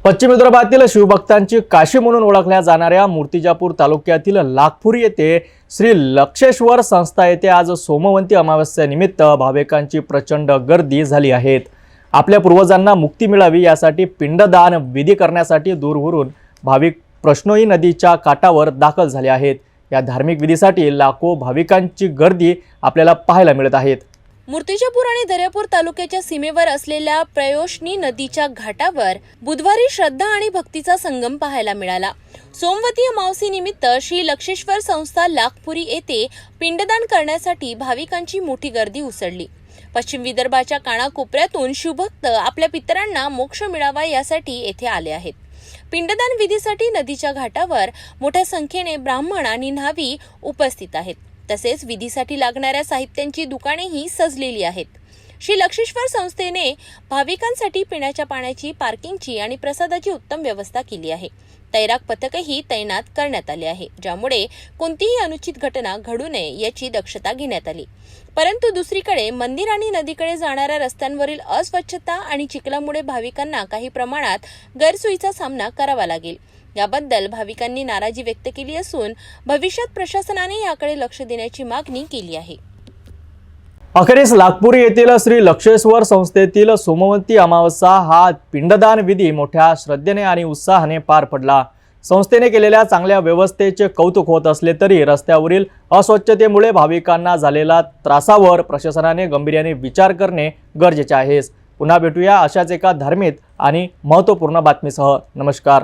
पश्चिम विदर्भातील शिवभक्तांची काशी म्हणून ओळखल्या जाणाऱ्या मूर्तिजापूर तालुक्यातील लाखपुरी येथे श्री लक्षेश्वर संस्था येथे आज सोमवंती अमावस्येनिमित्त भाविकांची प्रचंड गर्दी झाली आहे। आपल्या पूर्वजांना मुक्ती मिळावी यासाठी पिंडदान विधी करण्यासाठी दूरवरून भाविक प्रश्नोई नदीच्या काठावर दाखल झाले आहेत। या धार्मिक विधीसाठी लाखो भाविकांची गर्दी आपल्याला पाहायला मिळत आहे। मूर्तिजापूर आणि दर्यापूर तालुक्याच्या सीमेवर असलेल्या प्रयोशनी नदीच्या घाटावर बुधवारी श्रद्धा आणि भक्तीचा संगम पाहायला मिळाला। सोमवती अमावस्येनिमित्त श्री लक्षेश्वर संस्था लाखपुरी येथे पिंडदान करण्यासाठी भाविकांची मोठी गर्दी उसळली। पश्चिम विदर्भाच्या कानाकोपऱ्यातून शिवभक्त आपल्या पितरांना मोक्ष मिळावा यासाठी येथे आले आहेत। पिंडदान विधीसाठी नदीच्या घाटावर मोठ्या संख्येने ब्राह्मण आणि न्हावी उपस्थित आहेत। तसेच विधीसाठी लागणाऱ्या साहित्यांची दुकानेही सजलेली आहेत। श्री लक्षेश्वर संस्थेने भाविकांसाठी पिण्याच्या पाण्याची, पार्किंगची आणि प्रसादाची उत्तम व्यवस्था केली आहे। तैराक पथकही तैनात करण्यात आले आहे, ज्यामुळे कोणतीही अनुचित घटना घडू नये याची दक्षता घेण्यात आली। परंतु दुसरीकडे मंदिर आणि नदीकडे जाणाऱ्या रस्त्यांवरील अस्वच्छता आणि चिखलामुळे भाविकांना काही प्रमाणात गैरसोयीचा सामना करावा लागेल। याबद्दल भाविकांनी नाराजी व्यक्त केली असून भविष्यात प्रशासनाने याकडे लक्ष देण्याची मागणी केली आहे। अखेरीस लाखपुरी येथील श्री लक्षेश्वर संस्थेतील सोमवंती अमावस्या हा पिंडदान विधी मोठ्या श्रद्धेने आणि उत्साहाने पार पडला। संस्थेने केलेल्या चांगल्या व्यवस्थेचे कौतुक होत असले तरी रस्त्यावरील अस्वच्छतेमुळे भाविकांना झालेल्या त्रासावर प्रशासनाने गांभीर्याने विचार करणे गरजेचे आहे। पुन्हा भेटूया अशाच एका धार्मिक आणि महत्त्वपूर्ण बातमीसह। नमस्कार।